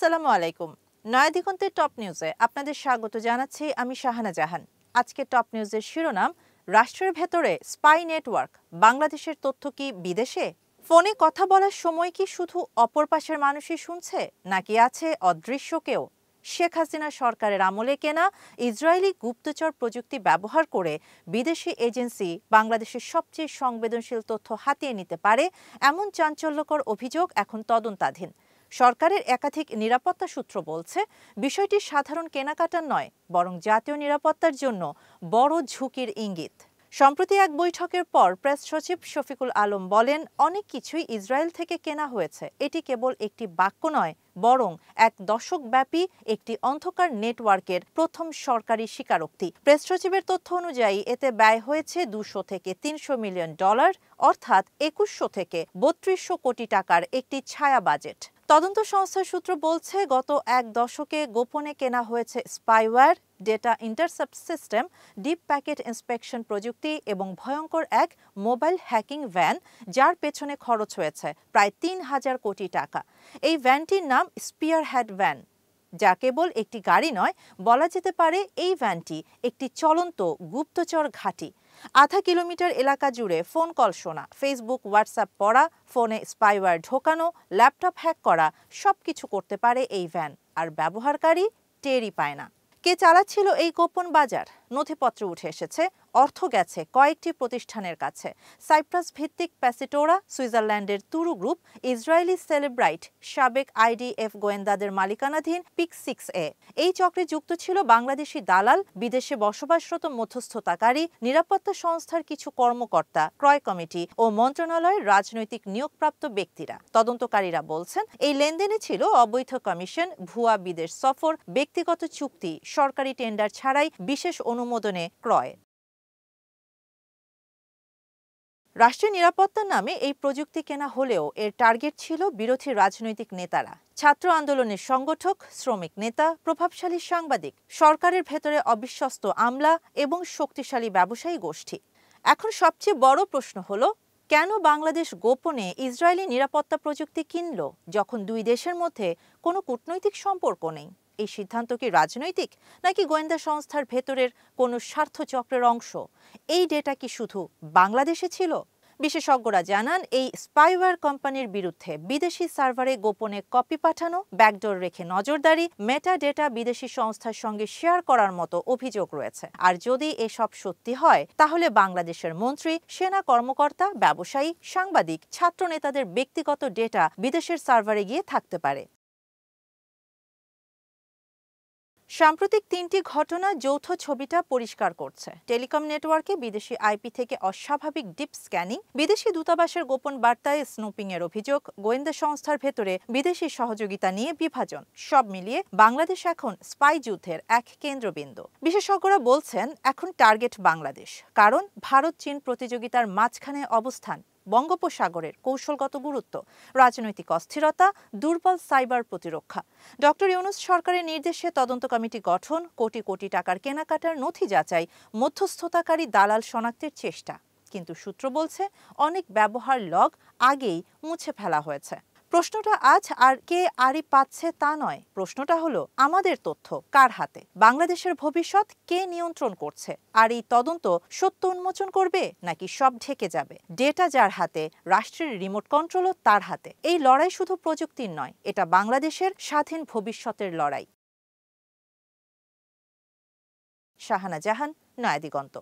আসসালামু আলাইকুম। নয়াদিগন্তের টপ নিউজে আপনাদের স্বাগত জানাচ্ছি আমি শাহানা জাহান। আজকে টপ নিউজের শিরোনাম, রাষ্ট্রের ভেতরে স্পাই নেটওয়ার্ক, বাংলাদেশের তথ্য কি বিদেশে? ফোনে কথা বলার সময় কি শুধু অপর পাশের মানুষই শুনছে, নাকি আছে অদৃশ্য কেউ? শেখ হাসিনা সরকারের আমলে কেনা ইসরায়েলি গুপ্তচর প্রযুক্তি ব্যবহার করে বিদেশি এজেন্সি বাংলাদেশের সবচেয়ে সংবেদনশীল তথ্য হাতিয়ে নিতে পারে, এমন চাঞ্চল্যকর অভিযোগ এখন তদন্তাধীন। সরকারের একাধিক নিরাপত্তা সূত্র বলছে, বিষয়টি সাধারণ কেনাকাটার নয়, বরং জাতীয় নিরাপত্তার জন্য বড় ঝুঁকির ইঙ্গিত। সম্প্রতি এক বৈঠকের পর প্রেস সচিব শফিকুল আলম বলেন, অনেক কিছুই ইসরায়েল থেকে কেনা হয়েছে। এটি কেবল একটি বাক্য নয়, বরং এক দশকব্যাপী একটি অন্ধকার নেটওয়ার্কের প্রথম সরকারি স্বীকারোক্তি। প্রেস সচিবের তথ্য অনুযায়ী এতে ব্যয় হয়েছে 200 থেকে 300 মিলিয়ন ডলার, অর্থাৎ 2100 থেকে 3200 কোটি টাকার একটি ছায়া বাজেট। তদন্ত সংস্থার সূত্র বলছে, গত এক দশকে গোপনে কেনা হয়েছে spyware, data intercept system, deep packet inspection প্রযুক্তি এবং ভয়ঙ্কর এক মোবাইল হ্যাকিং ভ্যান, যার পেছনে খরচ হয়েছে প্রায় 3000 কোটি টাকা। এই ভ্যানটির নাম স্পিয়ারহেড ভ্যান, যা কেবল একটি গাড়ি নয়, বলা যেতে পারে এই ভ্যানটি একটি চলন্ত গুপ্তচর ঘাঁটি। আধা কিলোমিটার এলাকা জুড়ে ফোন কল শোনা, ফেসবুক হোয়াটসঅ্যাপ পড়া, ফোনে স্পাইওয়্যার ঢোকানো, ল্যাপটপ হ্যাক করা, সবকিছু করতে পারে এই ভ্যান, আর ব্যবহারকারী টেরই পায় না। কে চালাচ্ছিল এই গোপন বাজার? নথিপত্র উঠে এসেছে, অর্থ গেছে কয়েকটি প্রতিষ্ঠানের কাছে। সাইপ্রাস ভিত্তিক প্যাসিটোরা, সুইজারল্যান্ডের তুরু গ্রুপ, ইসরায়েলি সেলেব্রাইট, সাবেক আইডিএফ গোয়েন্দাদের মালিকানাধীন পিক6a। এই চক্রে যুক্ত ছিল বাংলাদেশি দালাল, বিদেশে বসবাসরত মধ্যস্থতাকারী, নিরাপত্তা সংস্থার কিছু কর্মকর্তা, ক্রয় কমিটি ও মন্ত্রণালয়ের রাজনৈতিক নিয়োগপ্রাপ্ত ব্যক্তিরা। তদন্তকারীরা বলছেন, এই লেনদেনে ছিল অবৈধ কমিশন, ভুয়া বিদেশ সফর, ব্যক্তিগত চুক্তি, সরকারি টেন্ডার ছাড়াই বিশেষ অনুমোদনে ক্রয়। রাষ্ট্রীয় নিরাপত্তার নামে এই প্রযুক্তি কেনা হলেও এর টার্গেট ছিল বিরোধী রাজনৈতিক নেতারা, ছাত্র আন্দোলনের সংগঠক, শ্রমিক নেতা, প্রভাবশালী সাংবাদিক, সরকারের ভেতরে অবিশ্বস্ত আমলা এবং শক্তিশালী ব্যবসায়ী গোষ্ঠী। এখন সবচেয়ে বড় প্রশ্ন হলো, কেন বাংলাদেশ গোপনে ইসরায়েলি নিরাপত্তা প্রযুক্তি কিনল, যখন দুই দেশের মধ্যে কোনো কূটনৈতিক সম্পর্ক নেই? এই সিদ্ধান্ত কি রাজনৈতিক, নাকি গোয়েন্দা সংস্থার ভেতরের কোনো স্বার্থচক্রের অংশ? এই ডেটা কি শুধু বাংলাদেশে ছিল? বিশেষজ্ঞরা জানান, এই স্পাইওয়্যার কোম্পানির বিরুদ্ধে বিদেশি সার্ভারে গোপনে কপি পাঠানো, ব্যাকডোর রেখে নজরদারি, মেটা ডেটা বিদেশি সংস্থার সঙ্গে শেয়ার করার মতো অভিযোগ রয়েছে। আর যদি এসব সত্যি হয়, তাহলে বাংলাদেশের মন্ত্রী, সেনা কর্মকর্তা, ব্যবসায়ী, সাংবাদিক, ছাত্র নেতাদের ব্যক্তিগত ডেটা বিদেশের সার্ভারে গিয়ে থাকতে পারে। সাম্প্রতিক তিনটি ঘটনা যৌথ ছবিটা পরিষ্কার করছে। টেলিকম নেটওয়ার্কে বিদেশি আইপি থেকে অস্বাভাবিক ডিপ স্ক্যানিং, বিদেশি দূতাবাসের গোপন বার্তায় স্নুপিং এর অভিযোগ, গোয়েন্দা সংস্থার ভেতরে বিদেশি সহযোগিতা নিয়ে বিভাজন, সব মিলিয়ে বাংলাদেশ এখন স্পাই যুদ্ধের এক কেন্দ্রবিন্দু। বিশেষজ্ঞরা বলছেন, এখন টার্গেট বাংলাদেশ, কারণ ভারত চীন প্রতিযোগিতার মাঝখানে অবস্থান, বঙ্গোপসাগরের কৌশলগত গুরুত্ব, রাজনৈতিক অস্থিরতা, দুর্বল সাইবার প্রতিরক্ষা। ডক্টর ইউনূস সরকারের নির্দেশে তদন্ত কমিটি গঠন, কোটি কোটি টাকার কেনাকাটার নথি যাচাই, মধ্যস্থতাকারী দালাল শনাক্তের চেষ্টা। কিন্তু সূত্র বলছে, অনেক ব্যবহার লগ আগেই মুছে ফেলা হয়েছে। প্রশ্নটা আজ আর কে আড়ি পাচ্ছে তা নয়, প্রশ্নটা হলো, আমাদের তথ্য কার হাতে? বাংলাদেশের ভবিষ্যৎ কে নিয়ন্ত্রণ করছে? আর এই তদন্ত সত্য উন্মোচন করবে, নাকি সব ঢেকে যাবে? ডেটা যার হাতে, রাষ্ট্রের রিমোট কন্ট্রোলও তার হাতে। এই লড়াই শুধু প্রযুক্তির নয়, এটা বাংলাদেশের স্বাধীন ভবিষ্যতের লড়াই। শাহানা জাহান, নয়াদিগন্ত।